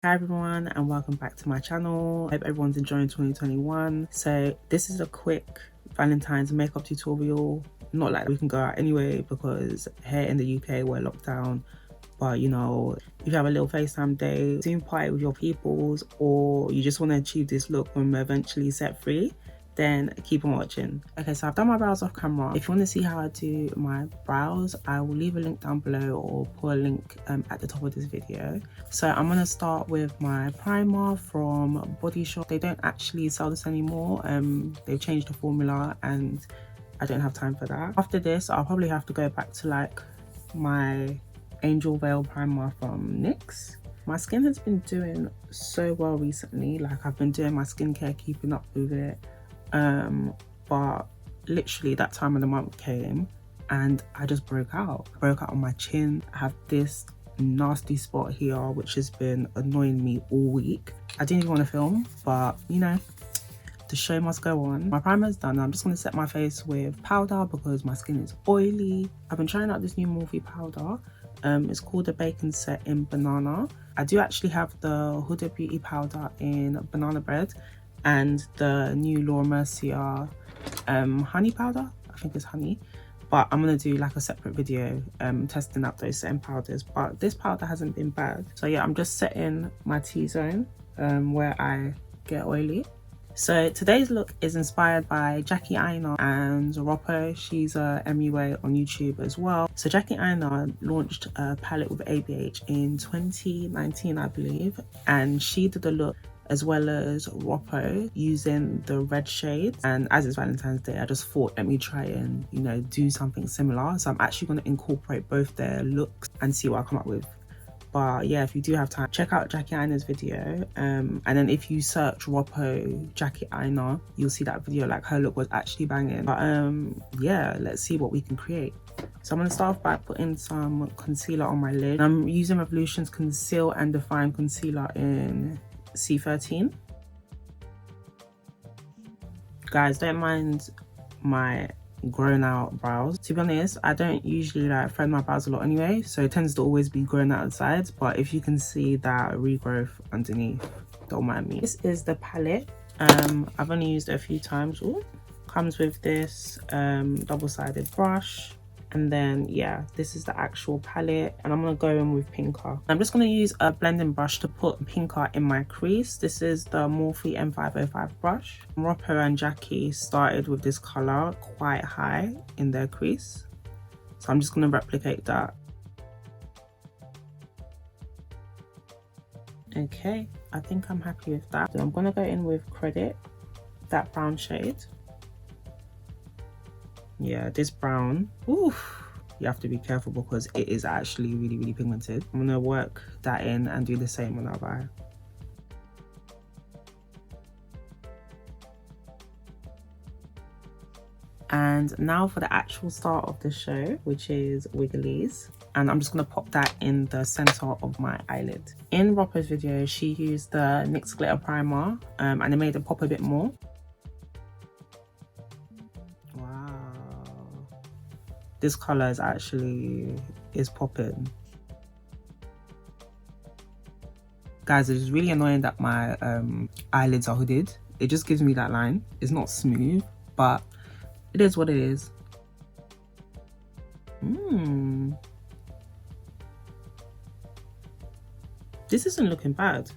Hi everyone and welcome back to my channel. I hope everyone's enjoying 2021. So this is a quick Valentine's makeup tutorial. Not like we can go out anyway because here in the UK we're locked down, but you know, if you have a little FaceTime day, Zoom party with your peoples, or you just want to achieve this look when we're eventually set free, then keep on watching. Okay, so I've done my brows off camera. If you want to see how I do my brows, I will leave a link down below or put a link at the top of this video. So I'm going to start with my primer from Body Shop. They don't actually sell this anymore. They've changed the formula and I don't have time for that. After this, I'll probably have to go back to like my Angel Veil primer from NYX. My skin has been doing so well recently. Like I've been doing my skincare, keeping up with it. But literally that time of the month came and I just broke out on my chin. I have this nasty spot here which has been annoying me all week. I didn't even want to film, but you know, the show must go on. My primer is done. I'm just going to set my face with powder because my skin is oily. I've been trying out this new Morphe powder. It's called the Bacon Set in Banana. I do actually have the Huda Beauty powder in Banana Bread and the new Laura Mercier honey powder. I think it's honey, but I'm gonna do like a separate video testing out those same powders. But this powder hasn't been bad. So yeah, I'm just setting my T-zone where I get oily. So today's look is inspired by Jackie Aina and Roppo. She's a MUA on YouTube as well. So Jackie Aina launched a palette with ABH in 2019, I believe, and she did a look as well as Roppo using the red shade. And as it's Valentine's Day, I just thought, let me try and, you know, do something similar. So I'm actually going to incorporate both their looks and see what I come up with. But yeah, if you do have time, check out Jackie Aina's video. And then if you search Roppo Jackie Aina, you'll see that video. Like her look was actually banging. But yeah, let's see what we can create. So I'm going to start off by putting some concealer on my lid. I'm using Revolution's Conceal and Define Concealer in C13. Guys, don't mind my grown out brows. To be honest, I don't usually like thread my brows a lot anyway, so it tends to always be grown out the sides, but if you can see that regrowth underneath, don't mind me. This is the palette. I've only used it a few times. Ooh. Comes with this double-sided brush. And then yeah, this is the actual palette and I'm gonna go in with pinker. I'm just gonna use a blending brush to put pinker in my crease. This is the Morphe M505 brush. Roppo and Jackie started with this color quite high in their crease, so I'm just gonna replicate that. Okay, I think I'm happy with that. So I'm gonna go in with Credit, that brown shade. Yeah, this brown, oof, you have to be careful because it is actually really pigmented. I'm gonna work that in and do the same on the other eye. And now for the actual start of the show, which is Wigglies. And I'm just gonna pop that in the center of my eyelid. In Roppo's video, she used the NYX glitter primer and it made it pop a bit more. This color is actually popping. Guys, it's really annoying that my eyelids are hooded. It just gives me that line. It's not smooth, but it is what it is. This isn't looking bad.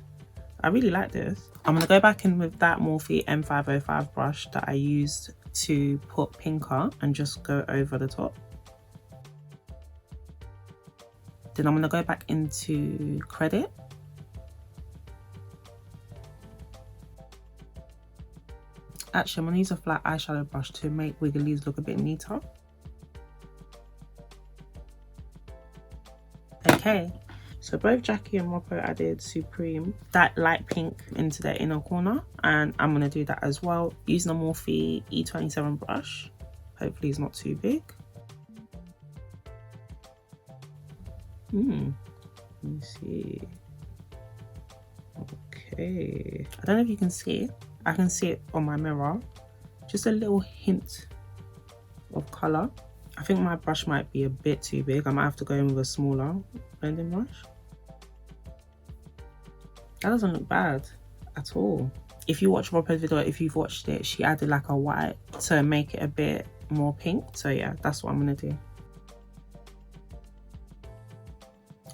I really like this. I'm gonna go back in with that Morphe M505 brush that I used to put pinker and just go over the top. Then I'm going to go back into Credit. Actually, I'm going to use a flat eyeshadow brush to make Wigglies look a bit neater. Okay, so both Jackie and Roppo added Supreme, that light pink, into their inner corner. And I'm going to do that as well using a Morphe E27 brush. Hopefully it's not too big. Let me see. Okay, I don't know if you can see it. I can see it on my mirror. Just a little hint of color. I think my brush might be a bit too big. I might have to go in with a smaller blending brush. That doesn't look bad at all. If you watch Rob's video, if you've watched it, she added like a white to make it a bit more pink. So yeah, that's what I'm gonna do.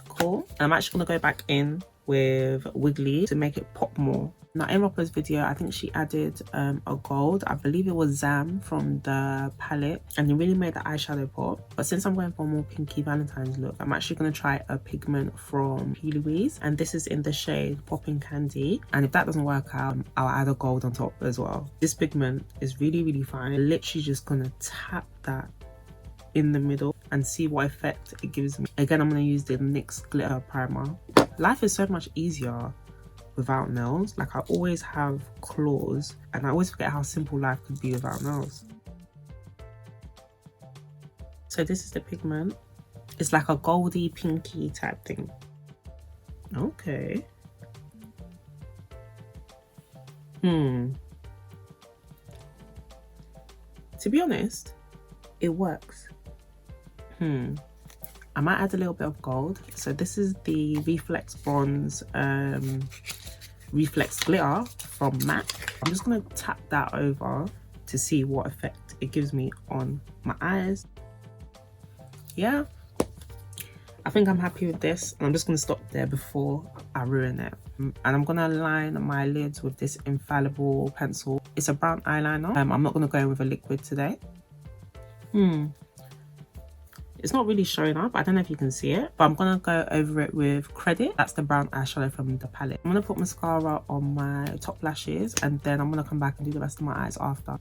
Cool. I'm actually gonna go back in with Wiggly to make it pop more. Now in Rob's video, I think she added a gold. I believe it was Zam from the palette, and it really made the eyeshadow pop. But since I'm going for a more pinky Valentine's look, I'm actually going to try a pigment from P. Louise, and this is in the shade Popping Candy. And if that doesn't work out, I'll add a gold on top as well. This pigment is really fine. I'm literally just going to tap that in the middle and see what effect it gives me. Again, I'm going to use the NYX glitter primer. Life is so much easier without nails. Like, I always have claws and I always forget how simple life could be without nails. So this is the pigment. It's like a goldy pinky type thing. Okay. To be honest, it works. I might add a little bit of gold. So this is the Reflex Bronze Reflex Glitter from MAC. I'm just gonna tap that over to see what effect it gives me on my eyes. Yeah, I think I'm happy with this. I'm just gonna stop there before I ruin it. And I'm gonna line my lids with this Infallible pencil. It's a brown eyeliner. I'm not gonna go in with a liquid today. It's not really showing up. I don't know if you can see it, but I'm gonna go over it with Credit. That's the brown eyeshadow from the palette. I'm gonna put mascara on my top lashes, and then I'm gonna come back and do the rest of my eyes after.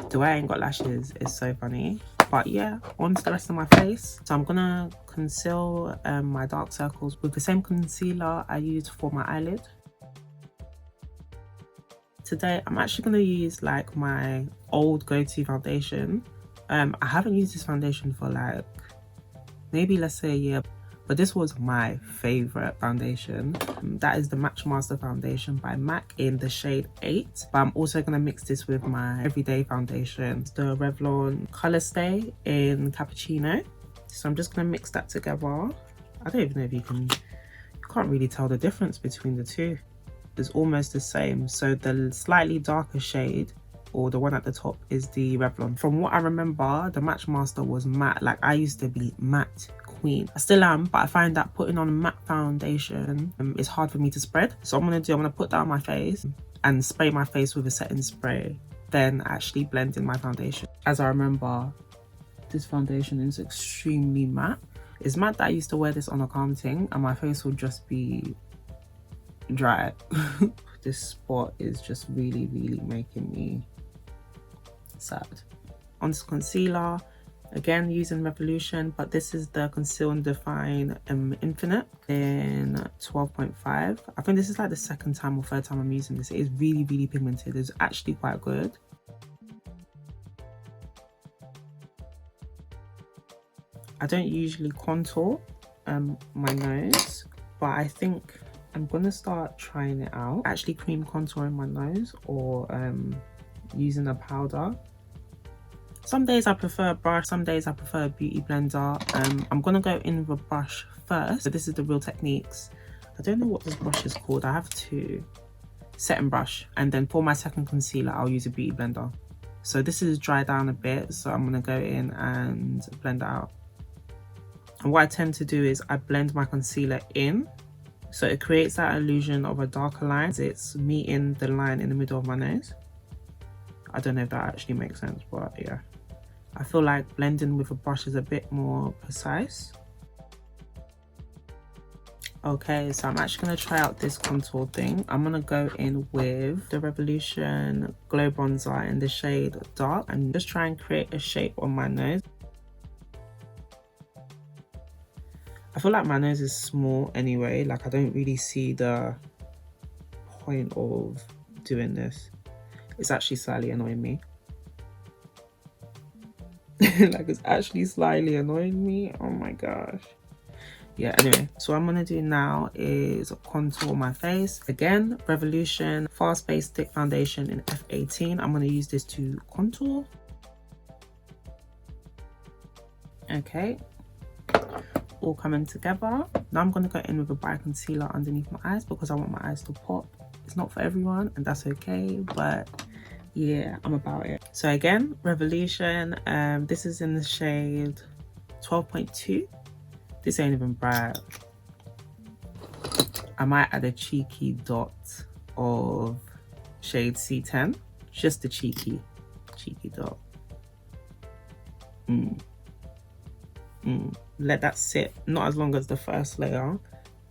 The way I ain't got lashes is so funny. But yeah, on to the rest of my face. So I'm gonna conceal my dark circles with the same concealer I used for my eyelid. Today, I'm actually gonna use like my old go-to foundation. I haven't used this foundation for like, maybe let's say a year, but this was my favorite foundation. That is the Matchmaster foundation by MAC in the shade 8. But I'm also going to mix this with my everyday foundation, the Revlon ColorStay in Cappuccino. So I'm just going to mix that together. I don't even know if you can't really tell the difference between the two. It's almost the same. So the slightly darker shade, or the one at the top, is the Revlon. From what I remember, the Matchmaster was matte. Like, I used to be matte queen. I still am, but I find that putting on a matte foundation is hard for me to spread. So I'm gonna put that on my face and spray my face with a setting spray, then actually blend in my foundation. As I remember, this foundation is extremely matte. It's matte that I used to wear this on a calm thing and my face would just be dry. This spot is just really making me sad. Onto concealer, again using Revolution, but this is the Conceal and Define Infinite in 12.5. I think this is like the second time or third time I'm using this. It is really pigmented. It's actually quite good. I don't usually contour my nose, but I think I'm gonna start trying it out. Actually cream contouring my nose or using a powder. Some days I prefer a brush, some days I prefer a beauty blender. I'm gonna go in with a brush first. So this is the Real Techniques. I don't know what this brush is called. I have to setting brush, and then for my second concealer I'll use a beauty blender. So this is dry down a bit, so I'm gonna go in and blend it out. And what I tend to do is I blend my concealer in, so it creates that illusion of a darker line. It's meeting the line in the middle of my nose. I don't know if that actually makes sense, but yeah. I feel like blending with a brush is a bit more precise. Okay, so I'm actually going to try out this contour thing. I'm going to go in with the Revolution Glow Bronzer in the shade Dark and just try and create a shape on my nose. I feel like my nose is small anyway. Like, I don't really see the point of doing this. It's actually slightly annoying me. Like, it's actually slightly annoying me. Oh my gosh. Yeah, anyway, so what I'm gonna do now is contour my face. Again, Revolution Fast Base Stick Foundation in F18. I'm gonna use this to contour. Okay. all coming together. Now I'm going to go in with a bright concealer underneath my eyes because I want my eyes to pop. It's not for everyone and that's okay, but yeah, I'm about it. So again, Revolution, this is in the shade 12.2. This ain't even bright. I might add a cheeky dot of shade C10, just a cheeky dot. Let that sit, not as long as the first layer,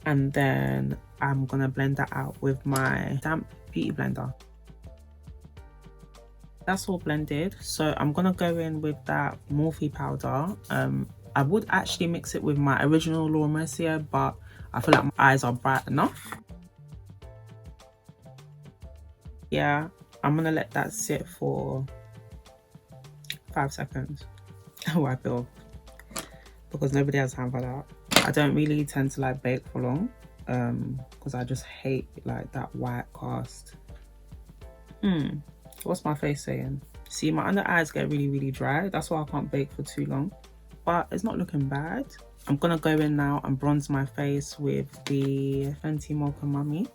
and then I'm gonna blend that out with my damp beauty blender. That's all blended, so I'm gonna go in with that Morphe powder. I would actually mix it with my original Laura Mercier, but I feel like my eyes are bright enough. Yeah, I'm gonna let that sit for 5 seconds. I'll wipe it off because nobody has time for that. I don't really tend to like bake for long because I just hate like that white cast. What's my face saying? See, my under eyes get really dry. That's why I can't bake for too long, but it's not looking bad. I'm gonna go in now and bronze my face with the Fenty Mocha Mummy.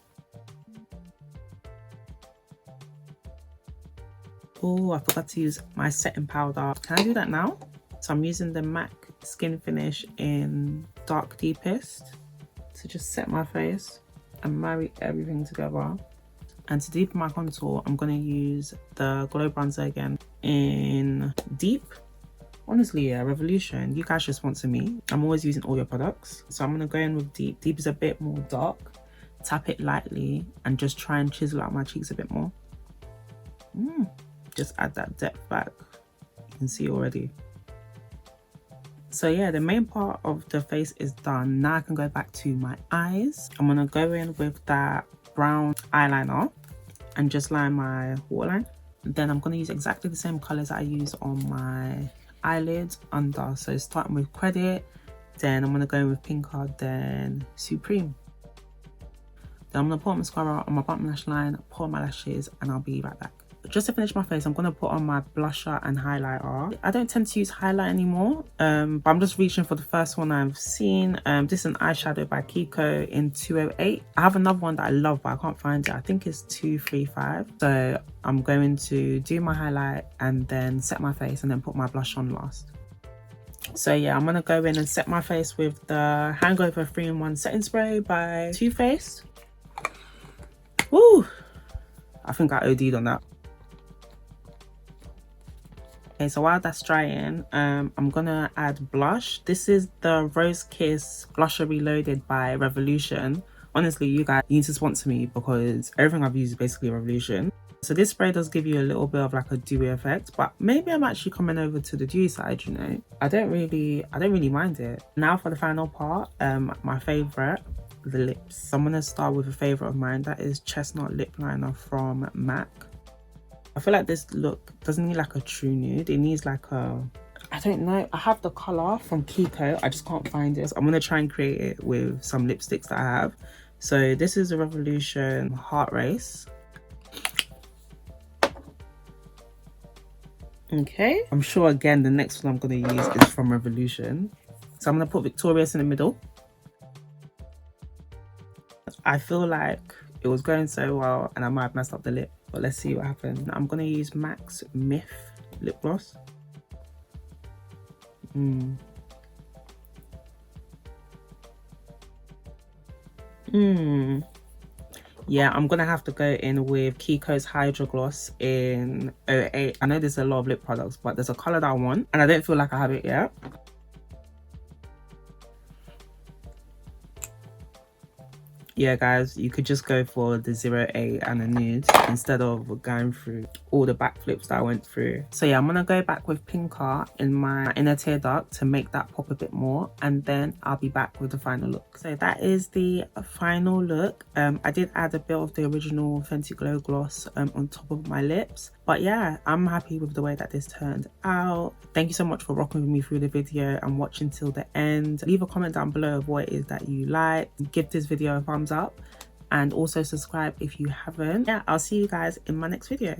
Oh, I forgot to use my setting powder. Can I do that now? So I'm using the MAC Skin Finish in Dark Deepest to just set my face and marry everything together. And to deepen my contour, I'm going to use the Glow Bronzer again in Deep. Honestly, yeah, Revolution, you guys just sponsor me. I'm always using all your products. So I'm going to go in with Deep. Deep is a bit more dark. Tap it lightly and just try and chisel out my cheeks a bit more. Just add that depth back. You can see already. So yeah, the main part of the face is done. Now I can go back to my eyes. I'm gonna go in with that brown eyeliner and just line my waterline. Then I'm gonna use exactly the same colors I use on my eyelids under. So starting with Credit, then I'm gonna go in with Pinker, then Supreme. Then I'm gonna put mascara on my bottom lash line, put on my lashes, and I'll be right back. Just to finish my face, I'm going to put on my blusher and highlighter. I don't tend to use highlight anymore, but I'm just reaching for the first one I've seen. This is an eyeshadow by Kiko in 208. I have another one that I love, but I can't find it. I think it's 235. So I'm going to do my highlight and then set my face and then put my blush on last. So yeah, I'm going to go in and set my face with the Hangover 3-in-1 setting spray by Too Faced. Woo! I think I OD'd on that. Okay, so while that's drying, I'm gonna add blush. This is the Rose Kiss Blusher Reloaded by Revolution. Honestly, you guys need to sponsor me because everything I've used is basically Revolution. So this spray does give you a little bit of like a dewy effect, but maybe I'm actually coming over to the dewy side, you know. I don't really mind it. Now for the final part, my favorite, the lips. So I'm gonna start with a favorite of mine, that is Chestnut Lip Liner from MAC. I feel like this look doesn't need like a true nude. It needs like a, I don't know. I have the color from Kiko. I just can't find it. So I'm going to try and create it with some lipsticks that I have. So this is a Revolution Heart Race. Okay. I'm sure again the next one I'm going to use is from Revolution. So I'm going to put Victorious in the middle. I feel like it was going so well and I might have messed up the lip. But let's see what happens. I'm going to use MAC's Myth lip gloss. Yeah, I'm going to have to go in with Kiko's Hydra Gloss in 08. I know there's a lot of lip products, but there's a colour that I want. And I don't feel like I have it yet. Yeah guys, you could just go for the 08 and a nude instead of going through all the backflips that I went through. So yeah, I'm gonna go back with Pinker in my inner tear duct to make that pop a bit more, and then I'll be back with the final look. So that is the final look. I did add a bit of the original Fenty Glow Gloss on top of my lips, but yeah, I'm happy with the way that this turned out. Thank you so much for rocking with me through the video and watching till the end. Leave a comment down below of what it is that you like. Give this video a thumbs up and also subscribe if you haven't. Yeah, I'll see you guys in my next video.